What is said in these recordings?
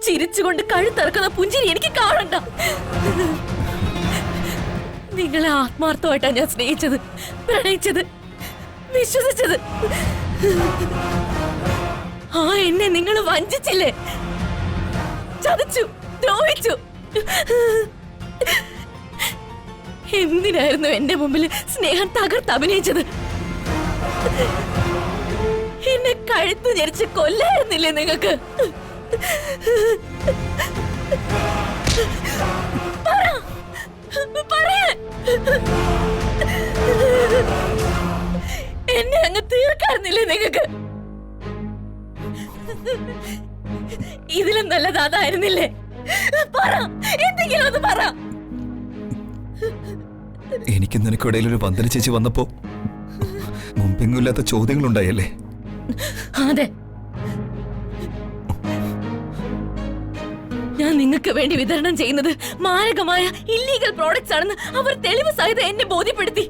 ചിരിച്ചുകൊണ്ട് കഴുത്തിറക്കുന്ന പുഞ്ചിരി എനിക്ക് കാണണ്ട. നിങ്ങളെ ആത്മാർത്ഥമായിട്ടാണ് ഞാൻ സ്നേഹിച്ചത്, പ്രണയിച്ചത്, വിശ്വസിച്ചത്. ആ എന്നെ നിങ്ങൾ വഞ്ചിച്ചില്ലേ, ചതിച്ചു, ദ്രോഹിച്ചു. എന്തിനായിരുന്നു എന്റെ മുമ്പിൽ സ്നേഹം തകർത്ത് അഭിനയിച്ചത്? എന്നെ കഴുത്തു ഞെരിച്ച് കൊല്ലായിരുന്നില്ലേ നിങ്ങൾക്ക്? എന്നെ അങ്ങ് തീർക്കാറുന്നില്ലേ നിങ്ങൾക്ക്? ഇതിലും നല്ലത് അതായിരുന്നില്ലേ? പറ, എന്തെങ്കിലും ഒന്ന് പറ. എനിക്ക് നിനക്കിടയിൽ ഒരു വന്ദന ചേച്ചി വന്നപ്പോ മുമ്പെങ്ങുമില്ലാത്ത ചോദ്യങ്ങളുണ്ടായല്ലേ? അതെ, ഞാൻ നിങ്ങൾക്ക് വേണ്ടി വിതരണം ചെയ്യുന്നത് മാരകമായ ഇല്ലീഗൽ പ്രോഡക്ട്സ് ആണെന്ന് അവർ തെളിവ് സഹിതം എന്നെ ബോധ്യപ്പെടുത്തി.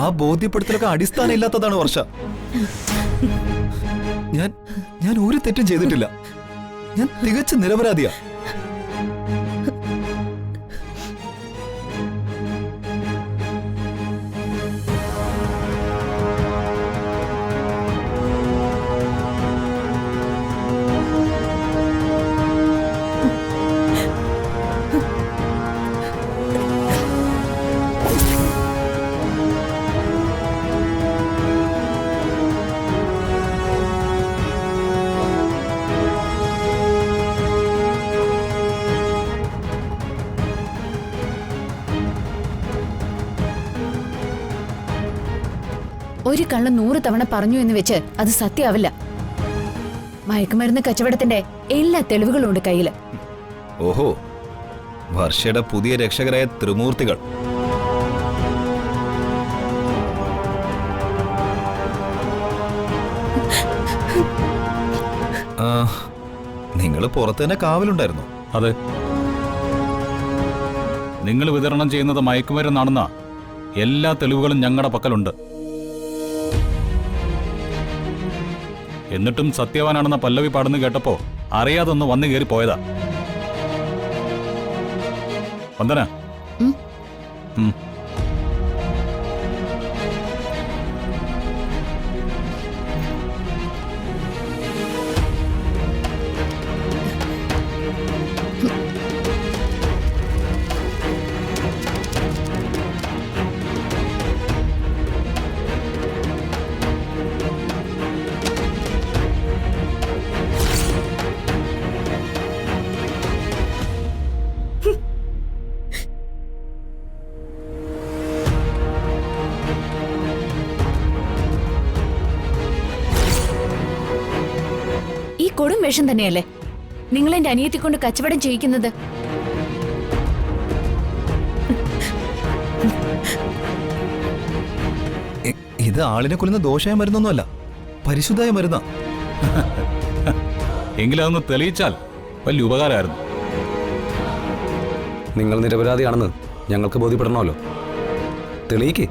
ആ ബോധ്യപ്പെടുത്തലൊക്കെ അടിസ്ഥാനം ഇല്ലാത്തതാണ് വർഷ. ഞാൻ ഒരു തെറ്റും ചെയ്തിട്ടില്ല. ഞാൻ തികച്ച നിരപരാധിയാ. ഒരു കള്ള 100 തവണ പറഞ്ഞു എന്ന് വെച്ച് അത് സത്യമാവില്ല. മയക്കുമരുന്ന് കച്ചവടത്തിന്റെ എല്ലാ തെളിവുകളും ഉണ്ട് കയ്യില്. ഓഹോ, വർഷയുടെ പുതിയ രക്ഷകരായ ത്രിമൂർത്തികൾ. നിങ്ങൾ പുറത്ത് തന്നെ കാവലുണ്ടായിരുന്നു? അതെ, നിങ്ങൾ വിതരണം ചെയ്യുന്നത് മയക്കുമരുന്നാണെന്ന എല്ലാ തെളിവുകളും ഞങ്ങളുടെ പക്കലുണ്ട്. എന്നിട്ടും സത്യവാനാണെന്ന പല്ലവി പാടുന്നു കേട്ടപ്പോ അറിയാതൊന്ന് വന്നു കയറി പോയതാ. വന്ദന, കൊടും വേഷം തന്നെയല്ലേ നിങ്ങൾ എന്റെ അനിയത്തി കൊണ്ട് കച്ചവടം ചെയ്യിക്കുന്നത്? ഇത് ആളിനെ കൊല്ലുന്ന ദോഷമായ മരുന്നൊന്നുമല്ല, പരിശുദ്ധമായ മരുന്നാ. എങ്കിലും അതൊന്ന് തെളിയിച്ചാൽ വലിയ ഉപകാരമായിരുന്നു. നിങ്ങൾ നിരപരാധിയാണെന്ന് ഞങ്ങൾക്ക് ബോധ്യപ്പെടണമല്ലോ. തെളിയിക്കേ.